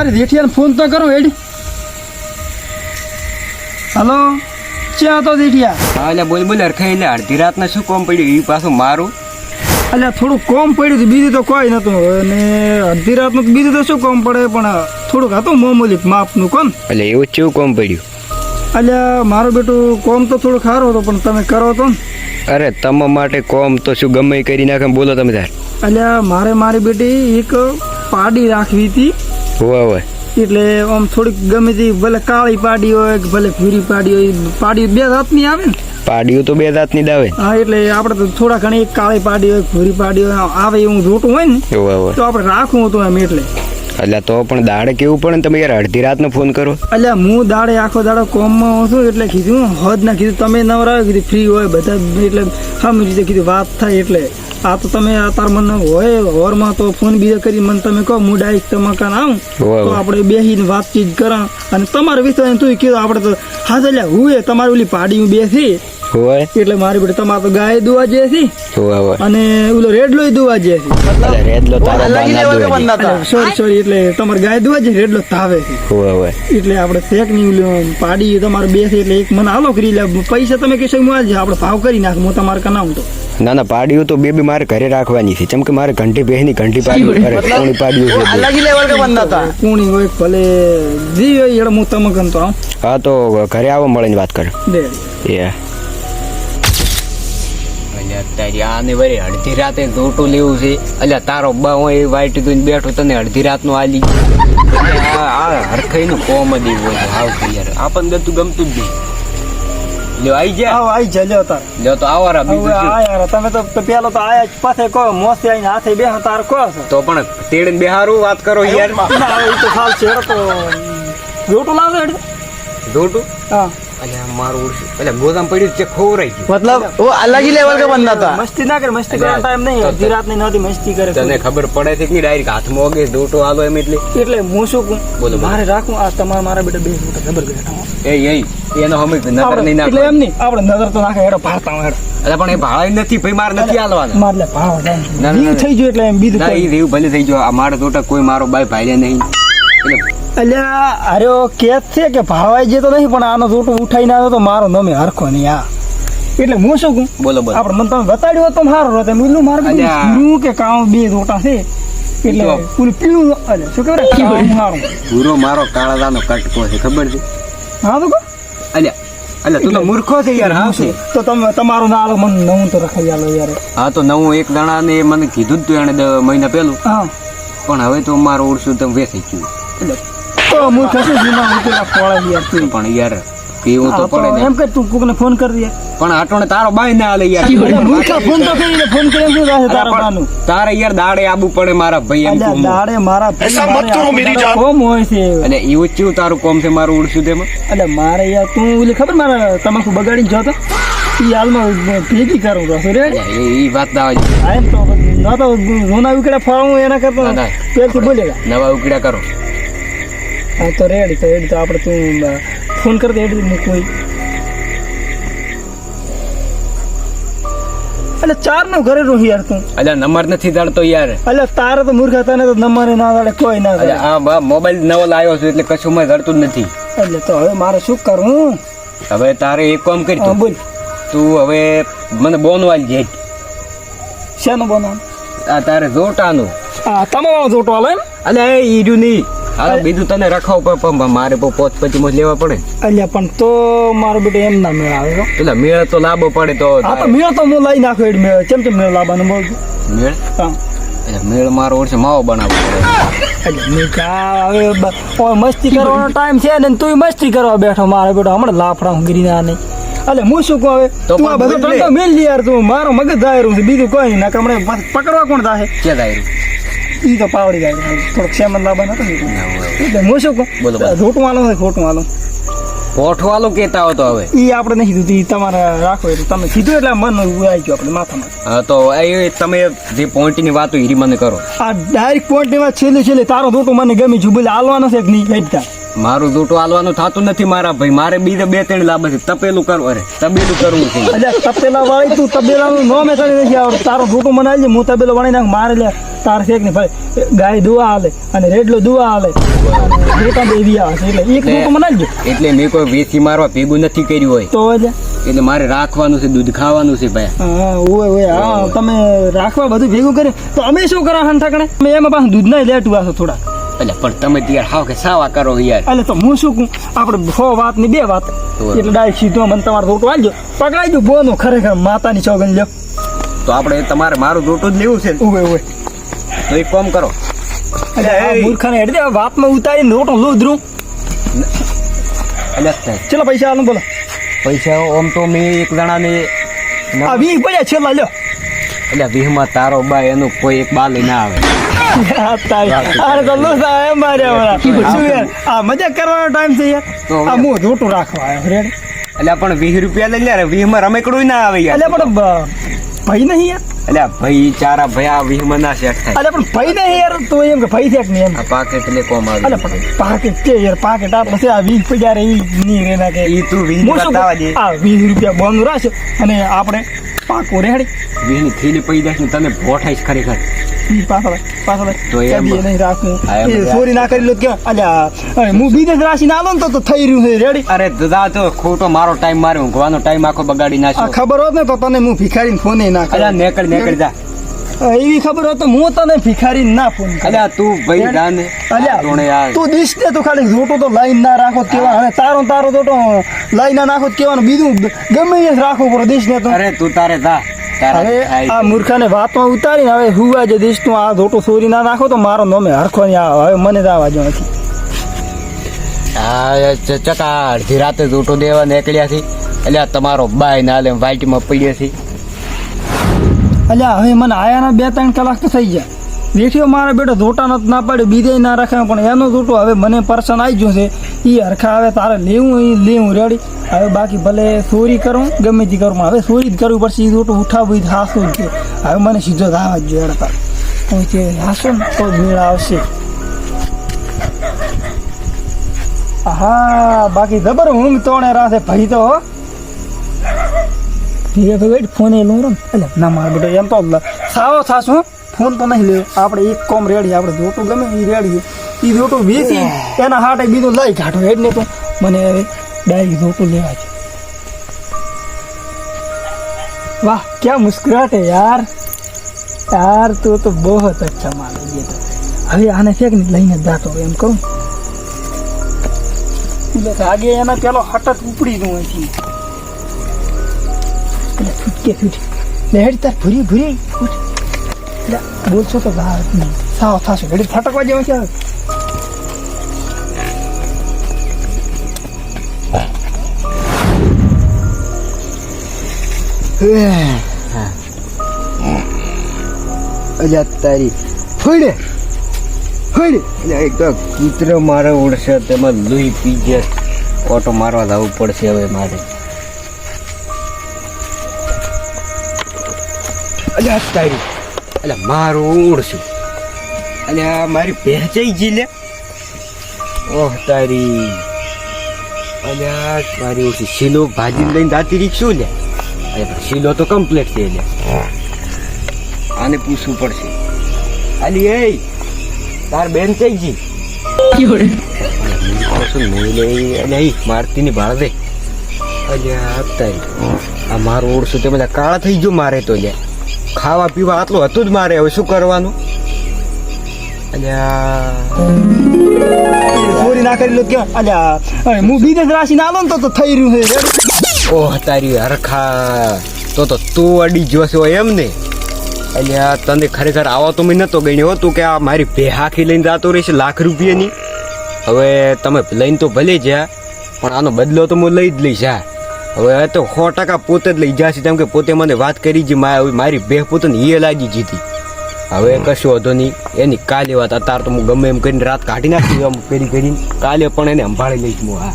તારી જેઠિયાને ફોન તો કરો હેડી. હલો, ક્યાં હતો જેઠિયા? હા એટલે બોલ અરખાઈ એટલે અડધી રાતના શું કોમ પડ્યું એ પાછું મારું. એટલે થોડું કોમ પડ્યું હતું, બીજું તો કોઈ નતું. અને અડધી રાતનું તો બીજું તો શું કોમ પડે, પણ થોડુંક હતું મામૂલી માપનું કોણ. એટલે એવું જ કેવું કોમ પડ્યું? એટલે મારું બેટું કોમ તો થોડું સારું હતું, પણ તમે કરો તો ને. અરે તમારા માટે કોમ તો શું ગમે એ કરી નાખે, બોલો તમે તાર. એટલે મારી બેટી એક પાડી રાખવી હતી. હોય એટલે આમ થોડીક ગમે તે ભલે કાળી પાડી હોય કે ભલે ભૂરી પાડી હોય, પાડી બે જાતની આવે ને. પાડ્યું તો બે દાંતની દાવે. હા, એટલે આપણે તો થોડા ઘણી એક કાળી પાડી હોય ભૂરી પાડી હોય આવે એવું જોતું હોય ને, તો આપણે રાખવું હતું એમ. એટલે તો પણ દાડે કેવું પડે ને, તમે યાર અડધી રાતનો ફોન કરો. એટલે હું દાડે આખો દાડો કોમમાં છું, એટલે કીધું હદ ના કીધું તમે નવરાવે, કીધું ફ્રી હોય બધા, એટલે સામે રીતે કીધું વાત થાય. એટલે આ તો તમે તાર મને હોય હોરમાં તો ફોન બીજા કરી મને તમે કહો, હું ડાયરેક્ટ તમારા કાન આવું તો આપણે બેસીને વાતચીત કરા. અને તમારે વિચાર તું કીધું આપણે તો હા એટલે હું તમારી ઓલી પાડી બેસી હોય, એટલે મારી બેટા તમારે તો ગાય દુવા જે છે અને ઓલો રેડલો દુવા જે છે. સોરી એટલે તમારે ગાય દુવા જે રેડલો તાવે છે. એટલે આપણે શેક ની પાડી તમારે બેસે એટલે એક મને હાલો કરી લે, પૈસા તમે કહેશો આપણે ભાવ કરી નાખ, હું તમારે કનાવું તો. ના પાડ્યું તો બે મારે ઘરે રાખવાની છે, ચમ કે મારે ઘંટી બેહની ઘંટી પાડ્યું કુણી હોય ભલે જી હોય, હું તમે કન તો આવું. હા તો ઘરે આવો, મળીને વાત કરો. અત્યારે આને વરે અડધી રાતે જોટું લેવું છે. એટલે તારો બા હોય વાઈટ દઈને બેઠો, તને અડધી રાતનું આલી હરખાઈ નું કોમ જ એવું હોય. હાવ યાર આપણને બધું ગમતું જ નહીં. લ્યો આઈ જા લ્યો તાર લ્યો તો આવારા બીજું આયા તમે તો પેલો તો આયા પાસે કહો મોસે આઈને હાથે બે તાર કહો તો પણ તેડે બેહારું વાત કરો યાર. તો સાલ છે તો જોટું લાવજો જોટું. હા મારું એટલે ગોદામ પડ્યું છે, ખોરાઈ ગયું. મતલબ वो अलग ही लेवल का बंदा था. मस्ती ना कर, मस्ती करવાનો ટાઈમ નહીં. અડધી રાત ની નહોતી મસ્તી કરે. તને ખબર પડે છે કે નહીં ડાયરેક્ટ હાથમાં ઓગે જોટો આલો એમ. એટલે હું શું કહું, બોલો મારે રાખું આ તમારા મારા બેટા બે મોટા ખબર ગયા એનો હમે નજર નહીં નાખે. એટલે એમ નહીં આપણે નજર તો નાખે હેડો ભાળતા હેડો. એટલે પણ એ ભાળાઈ નથી ભાઈ, મારે નથી આલવાના. મારે ભાળવા જાય થઈ ગયું એટલે એમ બીજું ના એ ભલે થઈ ગયો. આ મારા જોટા કોઈ મારો બાઈ ભાઈ નહીં. એટલે અરે કેત છે કે ભાળવાય જે તો નહીં, પણ આનો જોટો ઉઠાઈને આવ્યો તો મારો નમે હરખો નહીં. આ એટલે હું શું કહું, બોલો આપણે મને તમે બતાડ્યું હોત તો સારું હોત. એટલું મારે કે કામ બે જોટા છે એટલે પેલું પીળું શું કહેવાય સારું ભૂરો મારો કાળાદાનો કટકો છે, ખબર છે? હા તો કહો. એટલે તું તો મૂર્ખો છે યાર. હા છે તો તમે તમારું ના આલો, મને નવું તો રખાઈ આલો યાર. હા તો નવું એક દાણા ને મને કીધું જ તું એને મહિના પહેલું. હા પણ હવે તો મારો ઓળશું તમે વેચાઈ ગયું. એટલે તો હું કશું જૂના ઉકેલા પોળા યાર. પણ યાર પીવું તો પડે ને. એમ કે તું કોકને ફોન કરી દે. પણ આટોને તારો બાઈ ના આલે યાર. ફોન તો કરીને ફોન કરીને શું થાય તારા બાનું? તારે યાર દાડે આબુ પડે મારા ભાઈ. એમ કોમ દાડે મારા ભાઈ કોમ હોય છે. એટલે એવું જ કેવું તારું કોમ છે મારું ઉડશું તેમાં. એટલે મારે યાર તું ઓલી ખબર મારા તમાકુ બગાડીને જોતો ઈ હાલમાં ભેગી કરું તો રે એ વાત ના આવે. એમ તો ના તો જૂના ઉકેડા ફાળું એના કરતા પેલથી બોલેગા નવા ઉકેડા કરો. હા તો રેડી તો આપણે તું ફોન કરી દે એડી કોઈ. એટલે ચાર નો ઘરે રહી યાર તું. એટલે નંબર નથી દળતો યાર. એટલે તારે તો મૂર્ખા તને તો નંબર ના દળે કોઈ ના દળે. હા મોબાઈલ નવો લાવ્યો છું એટલે કશું મેં દળતું જ નથી. એટલે તો હવે મારે શું કરવું? હવે તારે એક કામ કરી તું બોલ. તું હવે મને બોનવાલ જે. શેનો બોનવાલ? આ તારે જોટાનું. હા તમારો જોટો હાલે એમ? એટલે એ ઈડ્યું નહીં. હા બીજું તને રખાવ પણ મારે પોત પછી લેવા પડે. એટલે પણ તો મારો બેટો એમ ના મેળ આવે. એટલે મેળ તો લાવવો પડે. તો હા તો મેળ તો હું લઈ નાખો. એડ મેળ કેમ મેળ લાવવાનું બોલ. મેળ હા મેળ મારો વર્ષે માવો બનાવવો પડે. હવે મસ્તી કરવાનો ટાઈમ છે ને તું મસ્તી કરવા બેઠો. મારે બેટો હમણાં લાફડા ગીરી ના નહીં. એટલે હું શું કહું હવે તું આ બધું ધંધો મેલ લે યાર. તું મારો મગજ દાયરું છે બીજું કોઈ નહીં. હમણાં પકડવા કોણ થાય? ક્યાં દાયરું? ઈ તો પાવડી જાય થોડોક સેમન લાવવાનો હતો એટલે હું શું કહું, રોટું વાળું હોય ખોટું વાળું પોઠવાલું કેતા હો તો હવે ઈ આપણે નહીં કીધું. તમારે રાખો એટલે તમે કીધું એટલે મન આવી ગયું આપણે માથામાં. હા તો એ તમે જે પોઈન્ટ ની વાત હીરી મને કરો. આ ડાયરેક્ટ પોઈન્ટ ની વાત છેલ્લે તારો રોટું મને ગમી છું બોલે હાલવાનો છે કે નહીં હેડતા. મારું દોટું હાલવાનું થતું નથી મારા ભાઈ. મારે બીજે 2-3 લાભ છે. તપેલું કરવું. અરે તબેલું કરવું છે. એટલે તપેલા વાળી તું તબેલાનું નામ એ કરી નથી આવડતું. તારો દોટું મને આવી હું તબેલો વાળી નાખ. મારે લે તાર શેક ને ભાઈ ગાય દુઆ હાલે અને રેડલો દુઆ હાલે જોટા દેવી આવે છે એટલે એક જોટો મનાલજો. એટલે મેં કોઈ વેસી મારવા ભેગું નથી કર્યું હોય, તો જ એટલે મારે રાખવાનું છે, દૂધ ખાવાનું છે ભાઈ. હા ઓય હા તમે રાખવા બધું ભેગું કરે તો અમે શું કરા ઠાકણે અમે એમાં પાછું દૂધ ના લેટું આસો થોડા. એટલે પણ તમે યાર હાવ કે સાવા કરો યાર. એટલે તો હું શું કહું આપણે 100 વાત ની 2 વાત એટલે ડાયરેક્ટ સીધો મને તમારો જોટો આલજો પકડાઈજો બોનો ખરેખર માતાની ચોગન લ્યો. તો આપણે તમારે મારું જોટું જ લેવું છે ને? ઓય તો એક કામ કરો, મૂર્ખાને હેડ દે વાતમાં ઉતારીને રોટો લોધરું. એટલે ચલો પૈસા આલું બોલો. પૈસા ઓમ તો મેં એક જણાને આ 20 પડ્યા છેલ્લા લ્યો. એટલે 20 માં તારો બા એનું કોઈ એક બા લઈને આવે. અરે તો લો સાહેબ મારે શું યાર આ મજાક કરવાનો ટાઈમ છે યાર. તો આ હું જોટું રાખવા આવ્યો રેડ. એટલે પણ 20 રૂપિયા લઈ લે, 20 માં રમેકડું ના આવે યાર. એટલે પણ ભાઈ નહીં યાર. એટલે ભાઈ ચારા ભાઈ આ 20 માં ના સેટ થાય. એટલે પણ ભાઈ નહીં યાર તો એમ કે ભાઈ છે કે નહીં એમ. આ પાકેટ લે કોમ આવે. એટલે પણ પાકેટ છે યાર પાકેટ આટલું છે આ 20 પડ્યા રે નહીં રે ના કે ઈ તું 20 બતાવા દે. આ 20 રૂપિયા બોનું રાખશે અને આપણે પાકો રેડી 20 ની થેલી પડી જાય ને તને ભોઠાઈશ ખરેખર. પાછળ તો એમ નહીં રાખું હા, એમ ચોરી ના કરી લો કે અલ્યા હું બીજે જ રાશિ ના લો ને તો થઈ રહ્યું છે રેડી. અરે દાદા તો ખોટો મારો ટાઈમ મારે ઊંઘવાનો ટાઈમ આખો બગાડી આ નાખ્યો. ખબર હોત ને તો તને હું ભિખારીને ફોન ના અલ્યા નેકળ જા. એવી ખબર હોત તો હું તને ભિખારી ના ફોન અલ્યા તું ભાઈ દાને જોણે યાર. તું દિશ ને તું ખાલી જોટો તો લાઈન ના રાખો કેવા હવે તારો જોટો લાઈન ના નાખો કેવાનું બીજું ગમે એ જ રાખવું પડે દિશ ને તો. અરે તું તારે જા. હવે આ મૂર્ખાને વાતમાં ઉતારીને હવે હુવા જે દિશ તું આ જોટો ચોરી ના નાખો તો મારો નોમે હરખો નહીં આવે. હવે મને જ આવા જો નથી. હા ચકા અડધી રાતે જોટો દેવા નીકળ્યા છે. એટલે તમારો બાય ના લે વાઈટમાં પડ્યો છે. અલ્યા હવે મને આયાના 2-3 કલાક તો થઈ ગયા બેઠ્યો મારા બેટો જોટા નથી ના પડે બીજે ના રાખે પણ એનો જોટો હવે મને પર્સન આવી ગયો છે એ હરખા હવે તારે લેવું એ લેવું રેડી. હવે બાકી ભલે ચોરી કરું ગમે તે કરું પણ હવે ચોરી જ કરવું પડશે. એ જોટો ઉઠાવવું હાસું જ છે. હવે મને સીધો જ આવવા જ જોઈએ તાર હું કે હાસો ને તો જ મેળ આવશે. હા બાકી જબર ઊંઘ તોણે રાસે ભાઈ તો હો ધીરે તો વેટ ફોન એ લઉં એટલે ના મારે બેટો એમ તો સાવો થાશું ફોન તો નહીં લેવો આપણે એક કોમ રેડી આપણે જોટું ગમે એ રેડી એ જોટું વેચી એના હાટે બીજું લઈ કાઢો હેડ ને તો મને હવે ડાયરેક્ટ જોટું લેવા છે. વાહ ક્યાં મુસ્કરાટ હે યાર યાર તું તો બહુ અચ્છા માને ये तो હવે આને ફેંક ને લઈને જાતો એમ કહું એટલે આગે એના પેલો હટત ઉપડી દઉં અહીંથી એટલે છૂટકે લે હેડ તાર ભૂરી એટલે બોલશો તો સાવ થશે ઘડી ફટકવા જેવું છે. અલ્યા તારી ફોડે એટલે એક તો કૂતરો મારે ઉડશે તેમાં લોહી પી જાય ઓટો મારવા જવું પડશે હવે મારે. અલ્યા તારી એટલે મારું ઉડશું અલ્યા મારી પહેચાઈ જી લે ઓહ તારી અલ્યા મારી ઉડશે શીલો ભાજી લઈને દાતી રીક્ષું લે શીલો તો કમ્પ્લીટ છે લે આને પૂછવું પડશે. અલી એ તાર બેન થઈ ગઈ મારતી ની ભાળ દે અલ્યા તારી આ મારું ઓળશું તે બધા કાળા થઈ ગયો મારે તો લે ખાવા પીવા આટલું હતું જ મારે હવે શું કરવાનું. અલ્યા ચોરી ના કરી લો કે અલ્યા હું બીજે જ રાશિ ના લો ને તો થઈ રહ્યું છે. ઓહ તારી હરખા તો તું અડી જોશો એમ ને. અલ્યા તને ખરેખર આવો તો મેં નતો ગણ્યો તું કે આ મારી ભેહાખી લઈને જતો રહીશ લાખ રૂપિયાની. હવે તમે લઈને તો ભલે જ્યાં પણ આનો બદલો તો હું લઈ જ લઈશ. હા હવે તો 100% પોતે જ લઈ જશે કેમ કે પોતે મને વાત કરી છે મારી બેહ પોતાને એ લાગી જીતી. હવે કશો હતો નહીં એની કાલે વાત અત્યારે તો હું ગમે એમ કરીને રાત કાઢી નાખી કરી કરીને કાલે પણ એને સંભાળી લઈશ હું. હા